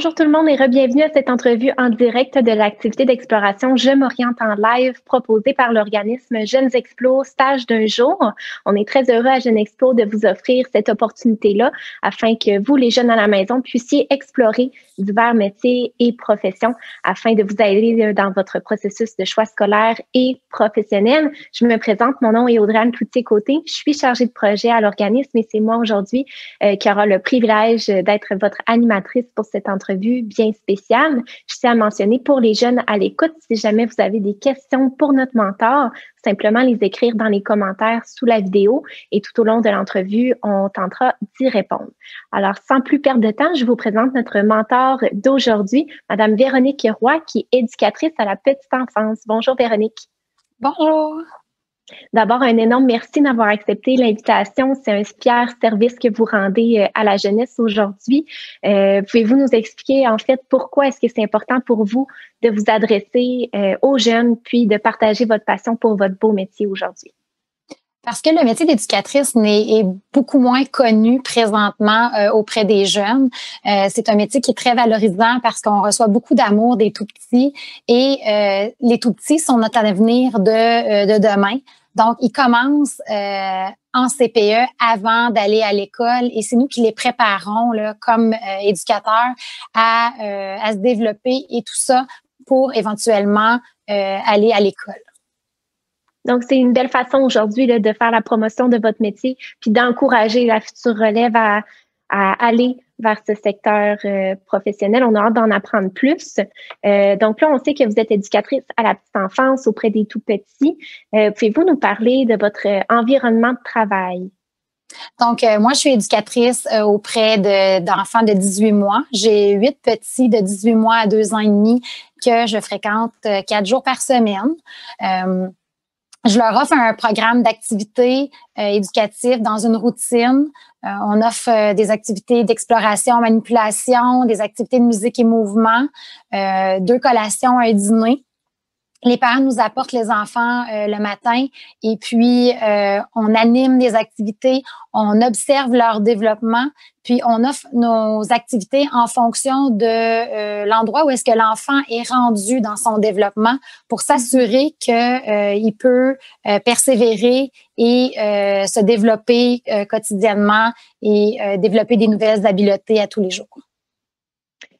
Bonjour tout le monde et bienvenue à cette entrevue en direct de l'activité d'exploration Je m'oriente en live proposée par l'organisme Jeunes Explo Stage d'un jour. On est très heureux à Jeunes Explo de vous offrir cette opportunité-là afin que vous, les jeunes à la maison, puissiez explorer divers métiers et professions afin de vous aider dans votre processus de choix scolaire et professionnel. Je me présente, mon nom est Audrey-Anne Cloutier-Côté. Je suis chargée de projet à l'organisme et c'est moi aujourd'hui qui aura le privilège d'être votre animatrice pour cette entrevue bien spéciale. Je tiens à mentionner pour les jeunes à l'écoute, si jamais vous avez des questions pour notre mentor, simplement les écrire dans les commentaires sous la vidéo et tout au long de l'entrevue, on tentera d'y répondre. Alors, sans plus perdre de temps, je vous présente notre mentor d'aujourd'hui, Madame Véronique Roy, qui est éducatrice à la petite enfance. Bonjour Véronique. Bonjour. D'abord, un énorme merci d'avoir accepté l'invitation. C'est un fier service que vous rendez à la jeunesse aujourd'hui. Pouvez-vous nous expliquer, en fait, pourquoi est-ce que c'est important pour vous de vous adresser aux jeunes, puis de partager votre passion pour votre beau métier aujourd'hui? Parce que le métier d'éducatrice est beaucoup moins connu présentement auprès des jeunes. C'est un métier qui est très valorisant parce qu'on reçoit beaucoup d'amour des tout-petits et les tout-petits sont notre avenir de demain. Donc, ils commencent en CPE avant d'aller à l'école et c'est nous qui les préparons là, comme éducateurs à se développer et tout ça pour éventuellement aller à l'école. Donc, c'est une belle façon aujourd'hui là, de faire la promotion de votre métier puis d'encourager la future relève à aller vers ce secteur professionnel. On a hâte d'en apprendre plus. Donc là, on sait que vous êtes éducatrice à la petite enfance auprès des tout-petits. Pouvez-vous nous parler de votre environnement de travail? Donc, moi, je suis éducatrice auprès d'enfants de 18 mois. J'ai 8 petits de 18 mois à 2 ans et demi que je fréquente 4 jours par semaine. Je leur offre un programme d'activités éducatives dans une routine. On offre des activités d'exploration, manipulation, des activités de musique et mouvement, 2 collations, un dîner. Les parents nous apportent les enfants le matin et puis on anime des activités, on observe leur développement, puis on offre nos activités en fonction de l'endroit où est-ce que l'enfant est rendu dans son développement pour s'assurer qu'il peut persévérer et se développer quotidiennement et développer des nouvelles habiletés à tous les jours.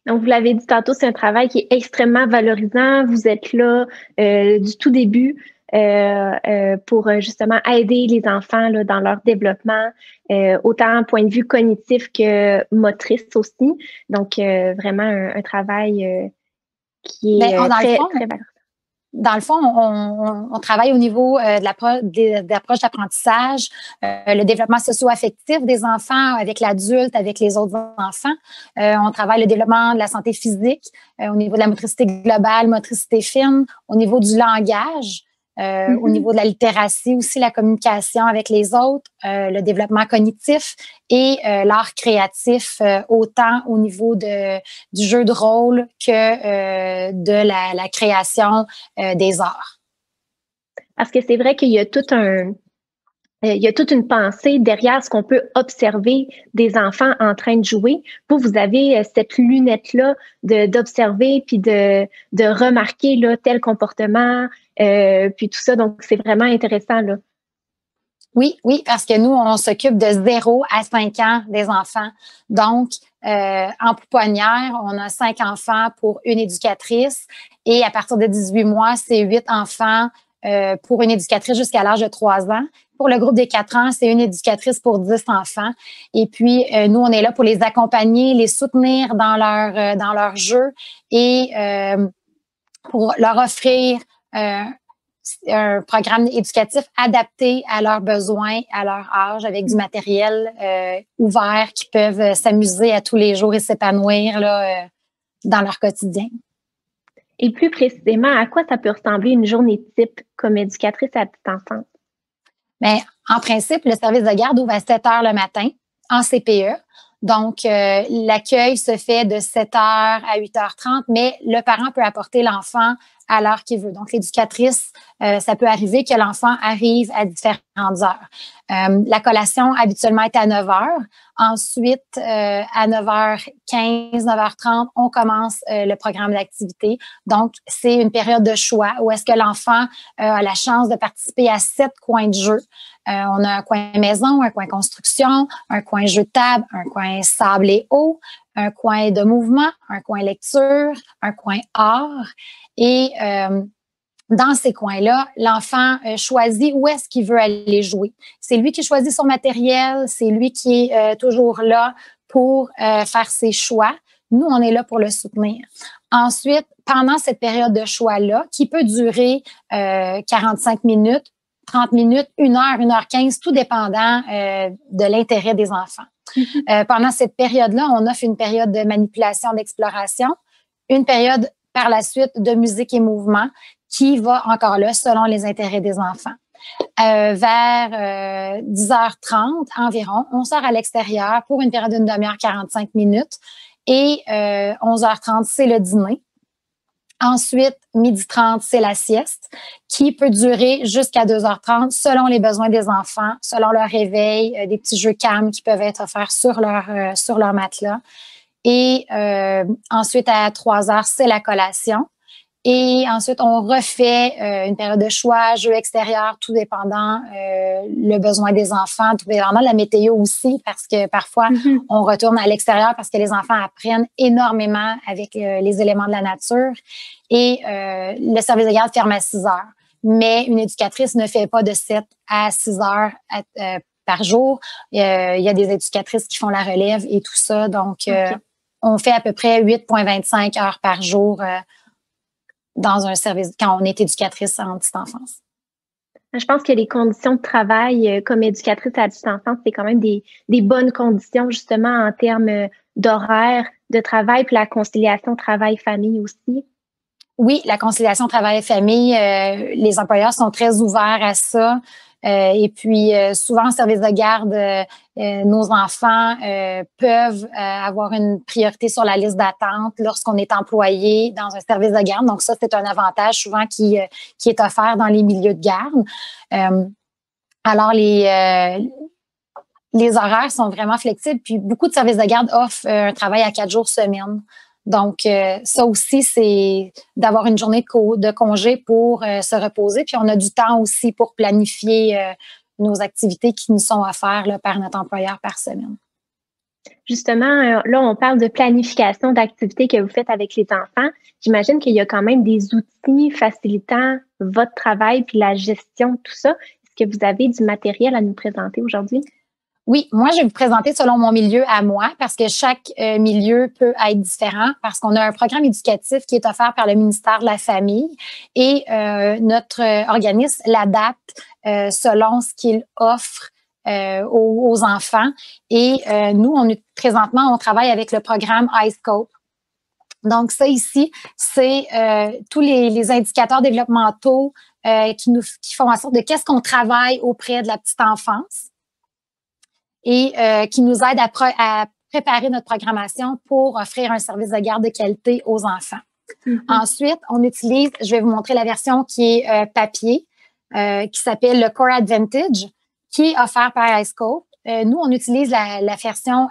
Donc, vous l'avez dit tantôt, c'est un travail qui est extrêmement valorisant. Vous êtes là du tout début pour justement aider les enfants là, dans leur développement, autant point de vue cognitif que motrice aussi. Donc, vraiment un travail qui est très valorisant. Dans le fond, on travaille au niveau de l'approche d'apprentissage, le développement socio-affectif des enfants avec l'adulte, avec les autres enfants. On travaille le développement de la santé physique, au niveau de la motricité globale, motricité fine, au niveau du langage, au niveau de la littératie aussi, la communication avec les autres, le développement cognitif et l'art créatif, autant au niveau du jeu de rôle que de la création des arts. Parce que c'est vrai qu'il y a il y a toute une pensée derrière ce qu'on peut observer des enfants en train de jouer. Vous avez cette lunette-là d'observer puis de remarquer là, tel comportement, puis tout ça. Donc, c'est vraiment intéressant, là. Oui, parce que nous, on s'occupe de 0 à 5 ans des enfants. Donc, en pouponnière, on a 5 enfants pour une éducatrice et à partir de 18 mois, c'est 8 enfants pour une éducatrice jusqu'à l'âge de 3 ans. Pour le groupe des 4 ans, c'est une éducatrice pour 10 enfants. Et puis, nous, on est là pour les accompagner, les soutenir dans leur jeu et pour leur offrir un programme éducatif adapté à leurs besoins, à leur âge, avec du matériel ouvert qui peuvent s'amuser à tous les jours et s'épanouir là, dans leur quotidien. Et plus précisément, à quoi ça peut ressembler une journée type comme éducatrice à la petite enfance? Bien, en principe, le service de garde ouvre à 7 heures le matin en CPE. Donc, l'accueil se fait de 7 heures à 8h30, mais le parent peut apporter l'enfant à l'heure qu'il veut. Donc, l'éducatrice, ça peut arriver que l'enfant arrive à différentes heures. La collation habituellement est à 9 heures. Ensuite, à 9h15, 9h30, on commence le programme d'activité. Donc, c'est une période de choix où est-ce que l'enfant a la chance de participer à 7 coins de jeu. On a un coin maison, un coin construction, un coin jeu de table, un coin sable et eau, un coin de mouvement, un coin lecture, un coin art. Et dans ces coins-là, l'enfant choisit où est-ce qu'il veut aller jouer. C'est lui qui choisit son matériel, c'est lui qui est toujours là pour faire ses choix. Nous, on est là pour le soutenir. Ensuite, pendant cette période de choix-là, qui peut durer 45 minutes, 30 minutes, 1 heure, 1h15, tout dépendant de l'intérêt des enfants. Pendant cette période-là, on offre une période de manipulation, d'exploration, une période par la suite de musique et mouvement qui va encore là selon les intérêts des enfants. Vers 10h30 environ, on sort à l'extérieur pour une période d'une demi-heure, 45 minutes. Et 11h30, c'est le dîner. Ensuite, 12h30, c'est la sieste qui peut durer jusqu'à 2h30 selon les besoins des enfants, selon leur réveil, des petits jeux calmes qui peuvent être offerts sur leur matelas. Et ensuite, à 3h, c'est la collation. Et ensuite, on refait une période de choix, jeux extérieurs, tout dépendant le besoin des enfants, tout dépendant de la météo aussi, parce que parfois, on retourne à l'extérieur parce que les enfants apprennent énormément avec les éléments de la nature. Et le service de garde ferme à 6 heures. Mais une éducatrice ne fait pas de 7 à 6 heures par jour. Il y a des éducatrices qui font la relève et tout ça. Donc, on fait à peu près 8,25 heures par jour dans un service, quand on est éducatrice en petite enfance. Je pense que les conditions de travail comme éducatrice à la petite enfance, c'est quand même des bonnes conditions justement en termes d'horaire, de travail, puis la conciliation travail-famille aussi. Oui, la conciliation travail-famille, les employeurs sont très ouverts à ça. Et puis, souvent, en service de garde, nos enfants peuvent avoir une priorité sur la liste d'attente lorsqu'on est employé dans un service de garde. Donc, ça, c'est un avantage souvent qui est offert dans les milieux de garde. Alors, les horaires sont vraiment flexibles. Puis, beaucoup de services de garde offrent un travail à 4 jours semaine. Donc, ça aussi, c'est d'avoir une journée de congé pour se reposer. Puis, on a du temps aussi pour planifier nos activités qui nous sont offertes là, par notre employeur par semaine. Justement, là, on parle de planification d'activités que vous faites avec les enfants. J'imagine qu'il y a quand même des outils facilitant votre travail puis la gestion de tout ça. Est-ce que vous avez du matériel à nous présenter aujourd'hui? Oui, moi, je vais vous présenter selon mon milieu à moi parce que chaque milieu peut être différent parce qu'on a un programme éducatif qui est offert par le ministère de la Famille et notre organisme l'adapte selon ce qu'il offre aux enfants. Et nous, présentement, on travaille avec le programme iScope. Donc, ça ici, c'est tous les indicateurs développementaux qui font en sorte de qu'est-ce qu'on travaille auprès de la petite enfance. Et qui nous aide à préparer notre programmation pour offrir un service de garde de qualité aux enfants. Ensuite, on utilise, je vais vous montrer la version qui est papier, qui s'appelle le Core Advantage, qui est offert par iScope. Nous, on utilise la version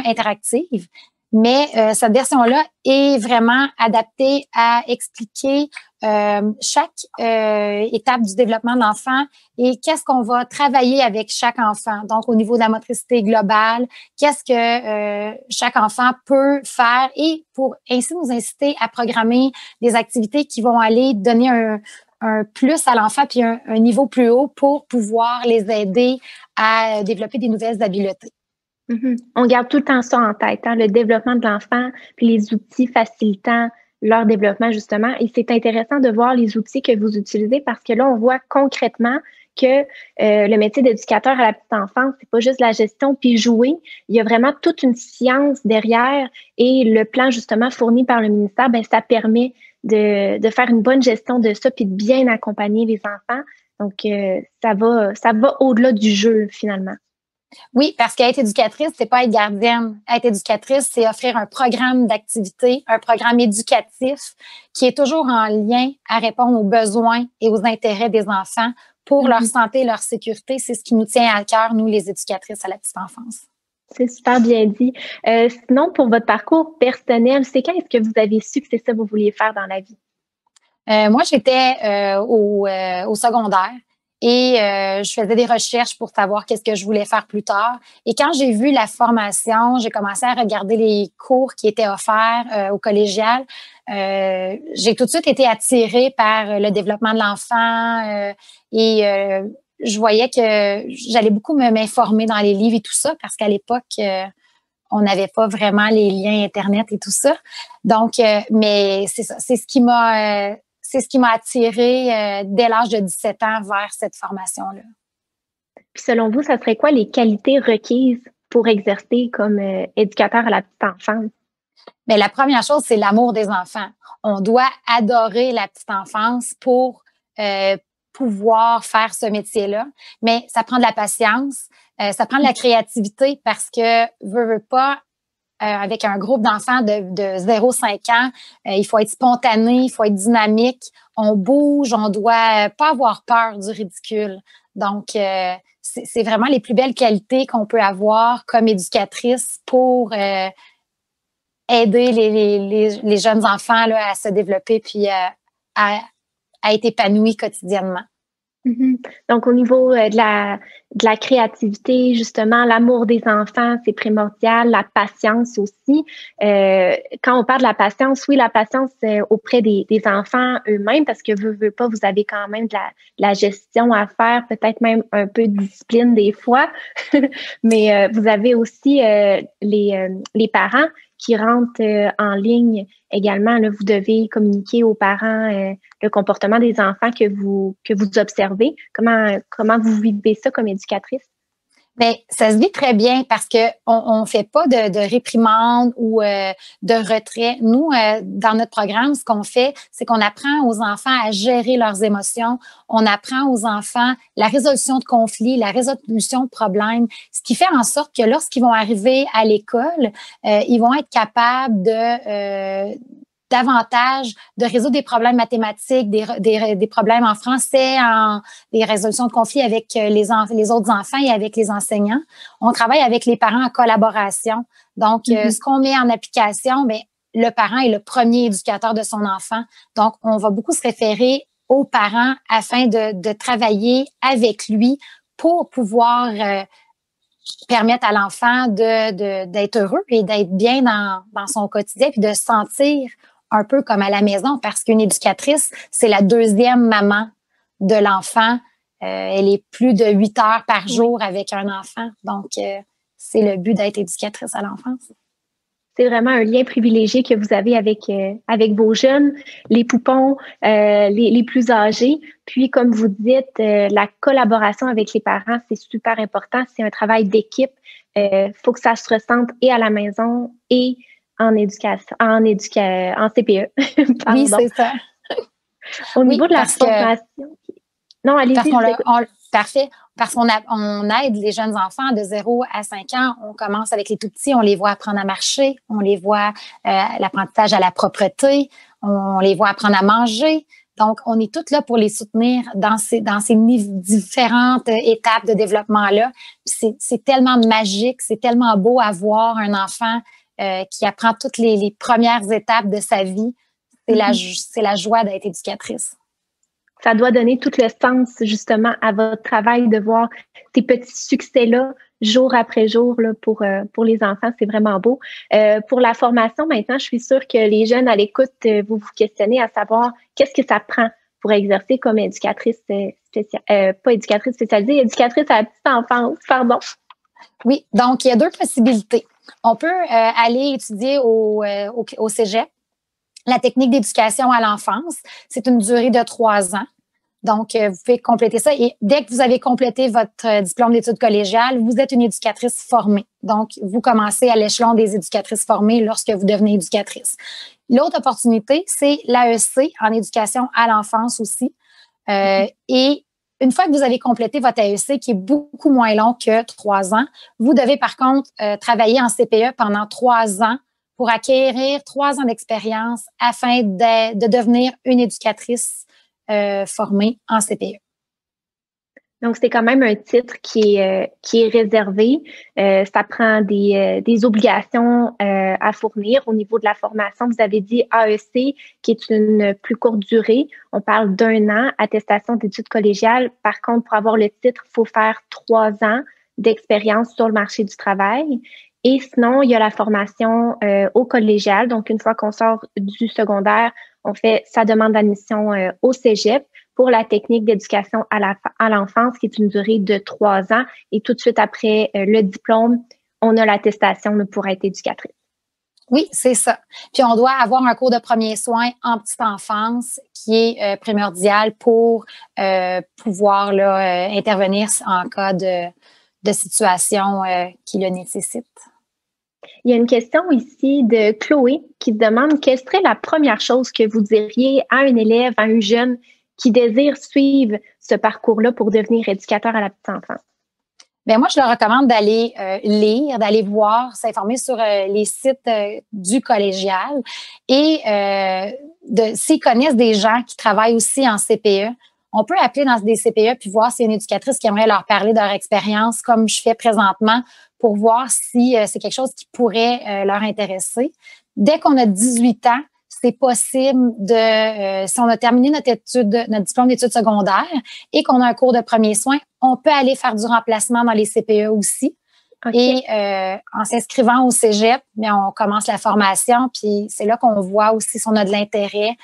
interactive, mais cette version-là est vraiment adaptée à expliquer chaque étape du développement de l'enfant et qu'est-ce qu'on va travailler avec chaque enfant. Donc, au niveau de la motricité globale, qu'est-ce que chaque enfant peut faire et pour ainsi nous inciter à programmer des activités qui vont aller donner un plus à l'enfant puis un niveau plus haut pour pouvoir les aider à développer des nouvelles habiletés. On garde tout le temps ça en tête, hein, le développement de l'enfant puis les outils facilitant leur développement, justement. Et c'est intéressant de voir les outils que vous utilisez parce que là, on voit concrètement que le métier d'éducateur à la petite enfance, c'est pas juste la gestion puis jouer. Il y a vraiment toute une science derrière et le plan, justement, fourni par le ministère, ben ça permet de faire une bonne gestion de ça puis de bien accompagner les enfants. Donc, ça va au-delà du jeu, finalement. Oui, parce qu'être éducatrice, c'est pas être gardienne. Être éducatrice, c'est offrir un programme d'activité, un programme éducatif qui est toujours en lien à répondre aux besoins et aux intérêts des enfants pour leur santé et leur sécurité. C'est ce qui nous tient à cœur, nous, les éducatrices à la petite enfance. C'est super bien dit. Sinon, pour votre parcours personnel, c'est quand est-ce que vous avez su que c'est ça que vous vouliez faire dans la vie? Moi, j'étais au secondaire et je faisais des recherches pour savoir qu'est-ce que je voulais faire plus tard. Et quand j'ai vu la formation, j'ai commencé à regarder les cours qui étaient offerts au collégial. J'ai tout de suite été attirée par le développement de l'enfant et je voyais que j'allais beaucoup m'informer dans les livres et tout ça parce qu'à l'époque, on n'avait pas vraiment les liens Internet et tout ça. Donc, mais c'est ça, c'est ce qui m'a attirée dès l'âge de 17 ans vers cette formation-là. Puis selon vous, ça serait quoi les qualités requises pour exercer comme éducateur à la petite enfance? Mais la première chose, c'est l'amour des enfants. On doit adorer la petite enfance pour pouvoir faire ce métier-là. Mais ça prend de la patience, ça prend de la créativité parce que, veux pas, avec un groupe d'enfants de 0-5 ans, il faut être spontané, il faut être dynamique, on bouge, on doit pas avoir peur du ridicule. Donc, c'est vraiment les plus belles qualités qu'on peut avoir comme éducatrice pour aider les jeunes enfants là, à se développer puis à être épanouis quotidiennement. Mm-hmm. Donc, au niveau de la créativité, justement, l'amour des enfants, c'est primordial, la patience aussi. Quand on parle de la patience, oui, la patience auprès des enfants eux-mêmes, parce que veux pas, vous avez quand même de la gestion à faire, peut-être même un peu de discipline des fois, mais vous avez aussi les parents qui rentrent en ligne également. Là, vous devez communiquer aux parents le comportement des enfants que vous observez. Comment vous vivez ça comme éducatrice? Bien, ça se vit très bien parce que on fait pas de réprimande ou de retrait. Nous, dans notre programme, ce qu'on fait, c'est qu'on apprend aux enfants à gérer leurs émotions. On apprend aux enfants la résolution de conflits, la résolution de problèmes, ce qui fait en sorte que lorsqu'ils vont arriver à l'école, ils vont être capables de davantage de résoudre des problèmes mathématiques, des problèmes en français, des résolutions de conflits avec les autres enfants et avec les enseignants. On travaille avec les parents en collaboration. Donc, ce qu'on met en application, bien, le parent est le premier éducateur de son enfant. Donc, on va beaucoup se référer aux parents afin de travailler avec lui pour pouvoir permettre à l'enfant d'être heureux et d'être bien dans son quotidien puis de se sentir un peu comme à la maison parce qu'une éducatrice, c'est la deuxième maman de l'enfant. Elle est plus de 8 heures par jour avec un enfant. Donc, c'est le but d'être éducatrice à l'enfance. C'est vraiment un lien privilégié que vous avez avec vos jeunes, les poupons, les plus âgés. Puis, comme vous dites, la collaboration avec les parents, c'est super important. C'est un travail d'équipe. Faut que ça se ressente et à la maison et en éducation, en CPE. Oui, c'est ça. Au niveau de la formation. Non, allez-y. Parfait. Parce qu'on aide les jeunes enfants de 0 à 5 ans. On commence avec les tout petits. On les voit apprendre à marcher. On les voit l'apprentissage à la propreté. On les voit apprendre à manger. Donc, on est toutes là pour les soutenir dans ces différentes étapes de développement-là. C'est tellement magique. C'est tellement beau à voir un enfant qui apprend toutes les premières étapes de sa vie. C'est la joie d'être éducatrice. Ça doit donner tout le sens, justement, à votre travail de voir ces petits succès-là, jour après jour, là, pour les enfants. C'est vraiment beau. Pour la formation, maintenant, je suis sûre que les jeunes à l'écoute, vous vous questionnez à savoir qu'est-ce que ça prend pour exercer comme éducatrice pas éducatrice spécialisée, éducatrice à la petite enfance, pardon. Oui, donc il y a 2 possibilités. On peut aller étudier au cégep. La technique d'éducation à l'enfance, c'est une durée de 3 ans. Donc, vous pouvez compléter ça. Et dès que vous avez complété votre diplôme d'études collégiales, vous êtes une éducatrice formée. Donc, vous commencez à l'échelon des éducatrices formées lorsque vous devenez éducatrice. L'autre opportunité, c'est l'AEC en éducation à l'enfance aussi. Et Une fois que vous avez complété votre AEC, qui est beaucoup moins long que 3 ans, vous devez par contre travailler en CPE pendant 3 ans pour acquérir 3 ans d'expérience afin de devenir une éducatrice formée en CPE. Donc, c'est quand même un titre qui est réservé. Ça prend des obligations à fournir au niveau de la formation. Vous avez dit AEC, qui est une plus courte durée. On parle d'1 an, attestation d'études collégiales. Par contre, pour avoir le titre, il faut faire 3 ans d'expérience sur le marché du travail. Et sinon, il y a la formation au collégial. Donc, une fois qu'on sort du secondaire, on fait sa demande d'admission au cégep pour la technique d'éducation à l'enfance, qui est une durée de 3 ans. Et tout de suite après le diplôme, on a l'attestation pour être éducatrice. Oui, c'est ça. Puis, on doit avoir un cours de premiers soins en petite enfance qui est primordial pour pouvoir intervenir en cas de situation qui le nécessite. Il y a une question ici de Chloé qui se demande quelle serait la première chose que vous diriez à un élève, à un jeune qui désire suivre ce parcours-là pour devenir éducateur à la petite enfance? Bien, moi, je leur recommande d'aller lire, d'aller voir, s'informer sur les sites du collégial et s'ils connaissent des gens qui travaillent aussi en CPE, on peut appeler dans des CPE puis voir s'il y a une éducatrice qui aimerait leur parler de leur expérience, comme je fais présentement, pour voir si c'est quelque chose qui pourrait leur intéresser. Dès qu'on a 18 ans, c'est possible si on a terminé notre diplôme d'études secondaires et qu'on a un cours de premiers soins, on peut aller faire du remplacement dans les CPE aussi. Okay. Et en s'inscrivant au cégep, bien, on commence la formation, puis c'est là qu'on voit aussi si on a de l'intérêt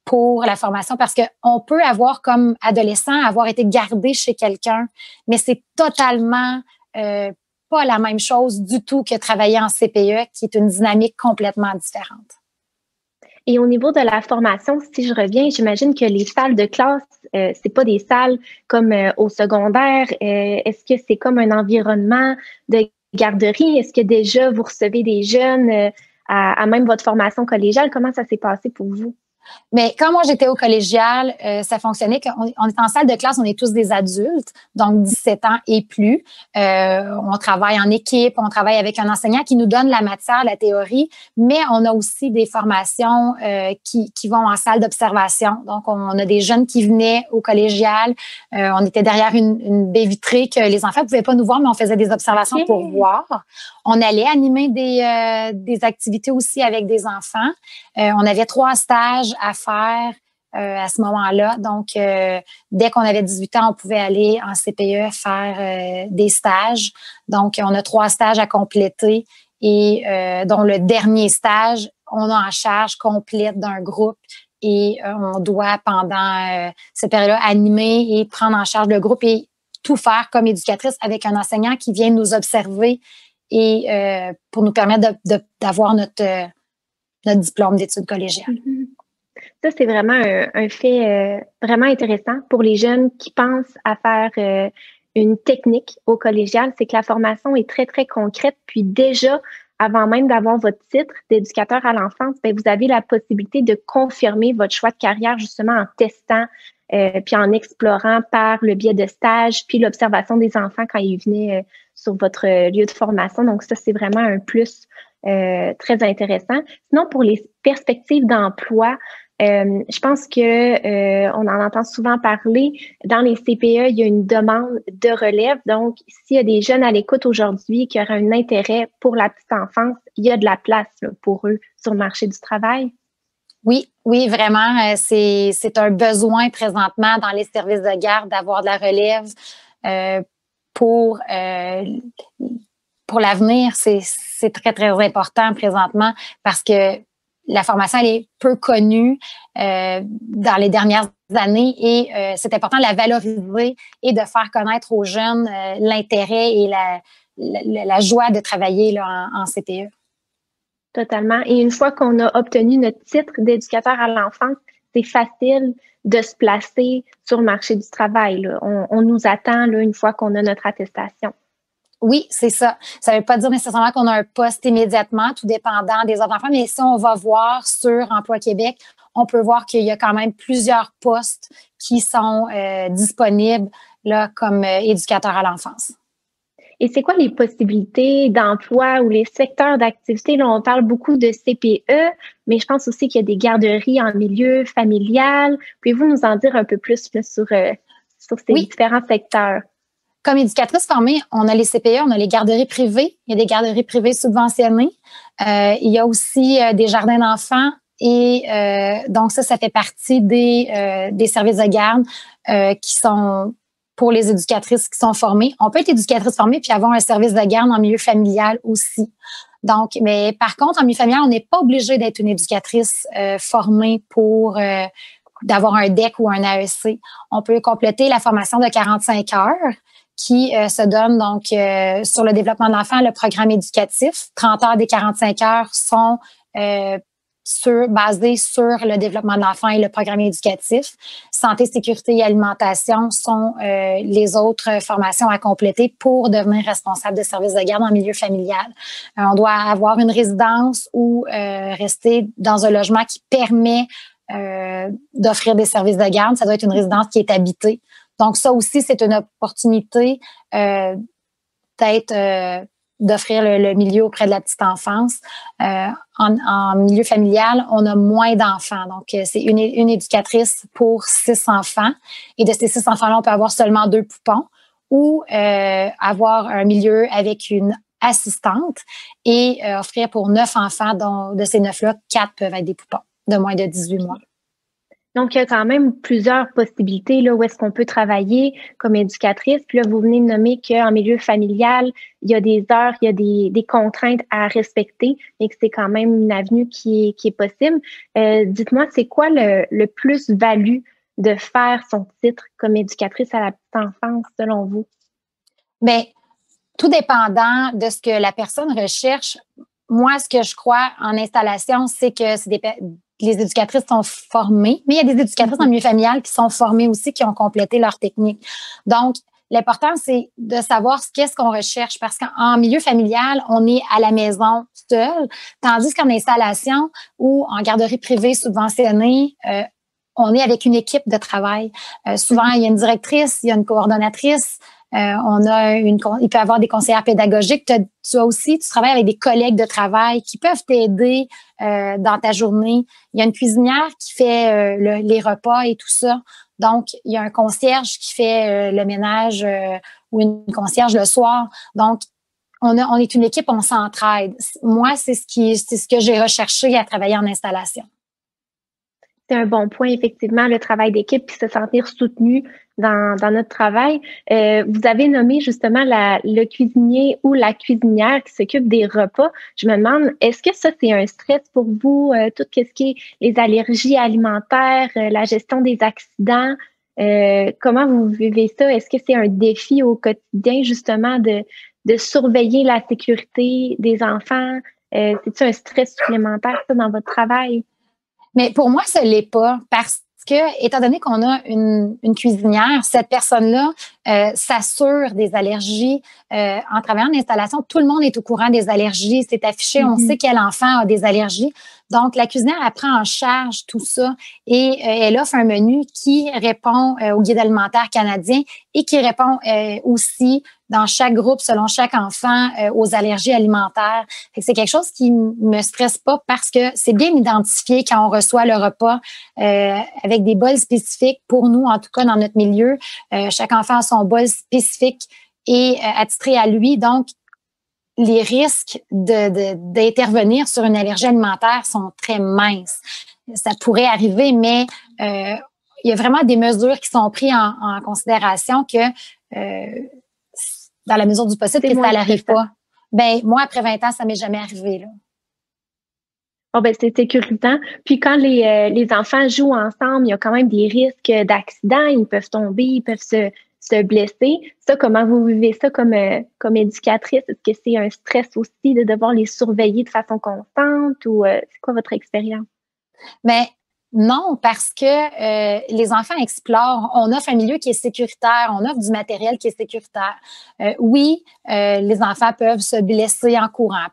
pour la formation, parce qu'on peut avoir, comme adolescent, avoir été gardé chez quelqu'un, mais c'est totalement pas la même chose du tout que travailler en CPE, qui est une dynamique complètement différente. Et au niveau de la formation, si je reviens, j'imagine que les salles de classe, c'est pas des salles comme au secondaire. Est-ce que c'est comme un environnement de garderie? Est-ce que déjà vous recevez des jeunes à même votre formation collégiale? Comment ça s'est passé pour vous? Mais quand moi, j'étais au collégial, ça fonctionnait qu'on est en salle de classe, on est tous des adultes, donc 17 ans et plus. On travaille en équipe, on travaille avec un enseignant qui nous donne la matière, la théorie, mais on a aussi des formations qui vont en salle d'observation. Donc, on a des jeunes qui venaient au collégial. On était derrière une baie vitrée que les enfants ne pouvaient pas nous voir, mais on faisait des observations pour voir. On allait animer des activités aussi avec des enfants. On avait 3 stages à faire à ce moment-là. Donc, dès qu'on avait 18 ans, on pouvait aller en CPE faire des stages. Donc, on a 3 stages à compléter et dont le dernier stage, on a en charge complète d'un groupe et on doit, pendant cette période-là, animer et prendre en charge le groupe et tout faire comme éducatrice avec un enseignant qui vient nous observer et pour nous permettre d'avoir notre diplôme d'études collégiales. Mm-hmm. Ça, c'est vraiment un fait vraiment intéressant pour les jeunes qui pensent à faire une technique au collégial. C'est que la formation est très, très concrète. Puis déjà, avant même d'avoir votre titre d'éducateur à l'enfance, bien, vous avez la possibilité de confirmer votre choix de carrière justement en testant puis en explorant par le biais de stages, puis l'observation des enfants quand ils venaient sur votre lieu de formation. Donc ça, c'est vraiment un plus très intéressant. Sinon, pour les perspectives d'emploi, je pense que on en entend souvent parler. Dans les CPE, il y a une demande de relève. Donc, s'il y a des jeunes à l'écoute aujourd'hui qui auraient un intérêt pour la petite enfance, il y a de la place là, pour eux sur le marché du travail. Oui, vraiment. C'est un besoin présentement dans les services de garde d'avoir de la relève pour l'avenir. C'est très, très important présentement parce que la formation, elle est peu connue dans les dernières années et c'est important de la valoriser et de faire connaître aux jeunes l'intérêt et la joie de travailler là, en CPE. Totalement. Et une fois qu'on a obtenu notre titre d'éducateur à l'enfance, c'est facile de se placer sur le marché du travail. Là. On nous attend là, une fois qu'on a notre attestation. Oui, c'est ça. Ça ne veut pas dire nécessairement qu'on a un poste immédiatement, tout dépendant des autres enfants, mais si on va voir sur Emploi Québec, on peut voir qu'il y a quand même plusieurs postes qui sont disponibles là, comme éducateur à l'enfance. Et c'est quoi les possibilités d'emploi ou les secteurs d'activité? Là, on parle beaucoup de CPE, mais je pense aussi qu'il y a des garderies en milieu familial. Pouvez-vous nous en dire un peu plus là, sur ces différents secteurs? Comme éducatrice formée, on a les CPE, on a les garderies privées. Il y a des garderies privées subventionnées. Il y a aussi des jardins d'enfants. Et donc ça fait partie des services de garde qui sont pour les éducatrices qui sont formées. On peut être éducatrice formée puis avoir un service de garde en milieu familial aussi. Donc, mais par contre, en milieu familial, on n'est pas obligé d'être une éducatrice formée pour d'avoir un DEC ou un AEC. On peut compléter la formation de 45 heures qui se donne donc sur le développement de l'enfant, le programme éducatif. 30 heures des 45 heures sont basé sur le développement de l'enfant et le programme éducatif. Santé, sécurité et alimentation sont les autres formations à compléter pour devenir responsable de service de garde en milieu familial. On doit avoir une résidence ou rester dans un logement qui permet d'offrir des services de garde. Ça doit être une résidence qui est habitée. Donc, ça aussi, c'est une opportunité peut-être d'offrir le milieu auprès de la petite enfance. En milieu familial, on a moins d'enfants. Donc, c'est une éducatrice pour 6 enfants. Et de ces 6 enfants-là, on peut avoir seulement 2 poupons ou avoir un milieu avec une assistante et offrir pour 9 enfants, dont de ces 9-là, 4 peuvent être des poupons de moins de 18 mois. Donc, il y a quand même plusieurs possibilités là, où est-ce qu'on peut travailler comme éducatrice. Puis là, vous venez de nommer qu'en milieu familial, il y a des heures, il y a des contraintes à respecter et que c'est quand même une avenue qui est possible. Dites-moi, c'est quoi le plus-value de faire son titre comme éducatrice à la petite enfance, selon vous? Bien, tout dépendant de ce que la personne recherche. Moi, ce que je crois en installation, c'est que les éducatrices sont formées, mais il y a des éducatrices en milieu familial qui sont formées aussi, qui ont complété leur technique. Donc, l'important, c'est de savoir qu'est-ce qu'on recherche parce qu'en milieu familial, on est à la maison seul, tandis qu'en installation ou en garderie privée subventionnée, on est avec une équipe de travail. Souvent, il y a une directrice, il y a une coordonnatrice, il peut y avoir des conseillères pédagogiques. Tu travailles avec des collègues de travail qui peuvent t'aider dans ta journée. Il y a une cuisinière qui fait les repas et tout ça. Donc, il y a un concierge qui fait le ménage ou une concierge le soir. Donc, on est une équipe, on s'entraide. Moi, c'est ce que j'ai recherché à travailler en installation. C'est un bon point, effectivement, le travail d'équipe puis se sentir soutenu dans notre travail. Vous avez nommé justement le cuisinier ou la cuisinière qui s'occupe des repas. Je me demande, est-ce que ça, c'est un stress pour vous, tout ce qui est les allergies alimentaires, la gestion des accidents? Comment vous vivez ça? Est-ce que c'est un défi au quotidien, justement, de surveiller la sécurité des enfants? C'est-tu un stress supplémentaire, ça, dans votre travail? Mais pour moi, ce l'est pas parce que, étant donné qu'on a une cuisinière, cette personne-là s'assure des allergies. En travaillant en installation, tout le monde est au courant des allergies. C'est affiché, on sait quel enfant a des allergies. Donc, la cuisinière, elle prend en charge tout ça et elle offre un menu qui répond au guide alimentaire canadien et qui répond aussi dans chaque groupe, selon chaque enfant, aux allergies alimentaires. C'est quelque chose qui me stresse pas parce que c'est bien identifié quand on reçoit le repas avec des bols spécifiques. Pour nous, en tout cas, dans notre milieu, chaque enfant a son bol spécifique et attitré à lui. Donc, les risques d'intervenir sur une allergie alimentaire sont très minces. Ça pourrait arriver, mais il y a vraiment des mesures qui sont prises en considération que dans la mesure du possible, que ça n'arrive pas. Ben, moi, après 20 ans, ça m'est jamais arrivé, là. Oh, ben, c'est sécurisant. Puis quand les enfants jouent ensemble, il y a quand même des risques d'accidents. Ils peuvent tomber, ils peuvent se blesser. Ça, comment vous vivez ça comme éducatrice? Est-ce que c'est un stress aussi de devoir les surveiller de façon constante ou c'est quoi votre expérience? Mais Non, parce que les enfants explorent. On offre un milieu qui est sécuritaire, on offre du matériel qui est sécuritaire. Oui, les enfants peuvent se blesser en courant,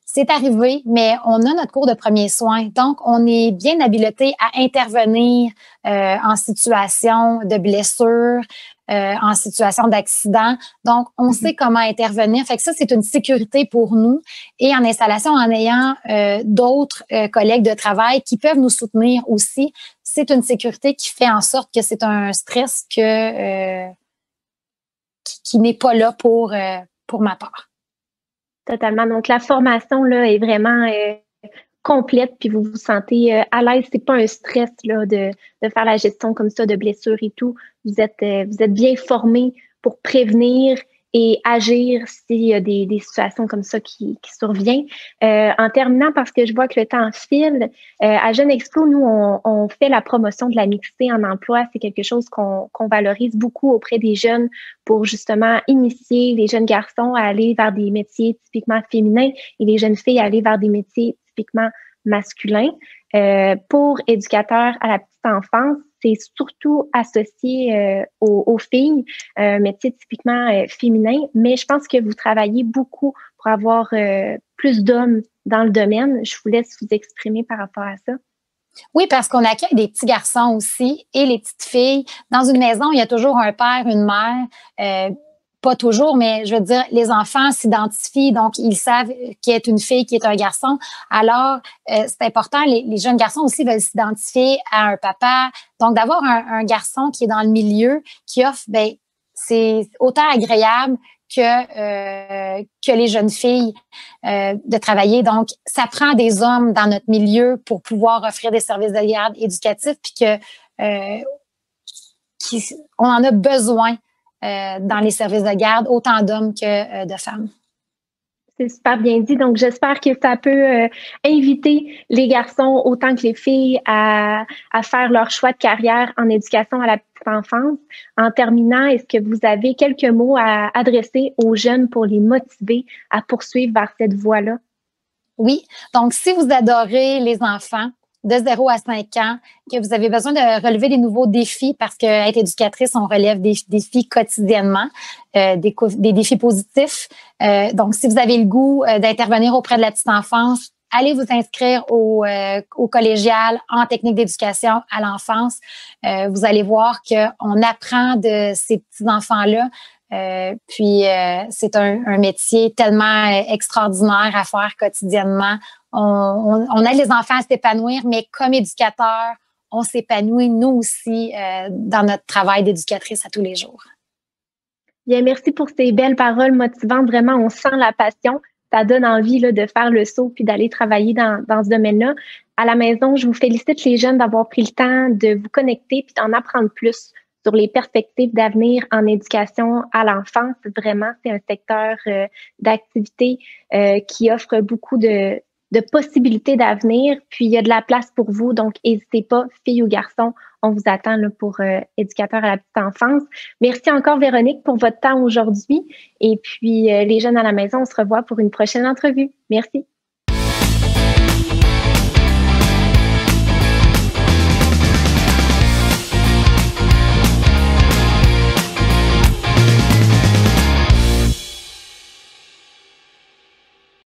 c'est arrivé, mais on a notre cours de premiers soins. Donc, on est bien habilité à intervenir en situation de blessure, en situation d'accident. Donc, on sait comment intervenir. Fait que ça, c'est une sécurité pour nous. Et en installation, en ayant d'autres collègues de travail qui peuvent nous soutenir aussi, c'est une sécurité qui fait en sorte que c'est un stress qui n'est pas là pour ma part. Totalement. Donc, la formation là est vraiment complète, puis vous vous sentez à l'aise. C'est pas un stress là de faire la gestion comme ça de blessures et tout. Vous êtes bien formé pour prévenir et agir s'il y a des situations comme ça qui surviennent. En terminant, parce que je vois que le temps file, à Jeunes Explo, nous, on fait la promotion de la mixité en emploi. C'est quelque chose qu'on valorise beaucoup auprès des jeunes pour justement initier les jeunes garçons à aller vers des métiers typiquement féminins et les jeunes filles à aller vers des métiers typiquement masculins. Pour éducateurs à la petite enfance, c'est surtout associé aux filles, métier typiquement féminin, mais je pense que vous travaillez beaucoup pour avoir plus d'hommes dans le domaine. Je vous laisse vous exprimer par rapport à ça. Oui, parce qu'on accueille des petits garçons aussi et les petites filles. Dans une maison, il y a toujours un père, une mère. Pas toujours, mais je veux dire, les enfants s'identifient, donc ils savent qui est une fille, qui est un garçon. Alors, c'est important, les jeunes garçons aussi veulent s'identifier à un papa. Donc, d'avoir un garçon qui est dans le milieu, qui offre, ben, c'est autant agréable que les jeunes filles de travailler. Donc, ça prend des hommes dans notre milieu pour pouvoir offrir des services de garde éducatifs, puis on en a besoin dans les services de garde, autant d'hommes que de femmes. C'est super bien dit. Donc, j'espère que ça peut inviter les garçons autant que les filles à faire leur choix de carrière en éducation à la petite enfance. En terminant, est-ce que vous avez quelques mots à adresser aux jeunes pour les motiver à poursuivre vers cette voie-là? Oui. Donc, si vous adorez les enfants, de 0 à 5 ans, que vous avez besoin de relever des nouveaux défis parce qu'être éducatrice, on relève des défis quotidiennement, des défis positifs. Donc, si vous avez le goût d'intervenir auprès de la petite enfance, allez vous inscrire au collégial en technique d'éducation à l'enfance. Vous allez voir qu'on apprend de ces petits enfants-là. C'est un métier tellement extraordinaire à faire quotidiennement. On aide les enfants à s'épanouir, mais comme éducateur, on s'épanouit nous aussi dans notre travail d'éducatrice à tous les jours. Bien, merci pour ces belles paroles motivantes. Vraiment, on sent la passion. Ça donne envie là, de faire le saut puis d'aller travailler dans ce domaine-là. À la maison, je vous félicite les jeunes d'avoir pris le temps de vous connecter puis d'en apprendre plus sur les perspectives d'avenir en éducation à l'enfance. Vraiment, c'est un secteur d'activité qui offre beaucoup de possibilités d'avenir. Puis, il y a de la place pour vous. Donc, n'hésitez pas, filles ou garçons, on vous attend là, pour éducateur à la petite enfance. Merci encore, Véronique, pour votre temps aujourd'hui. Et puis, les jeunes à la maison, on se revoit pour une prochaine entrevue. Merci.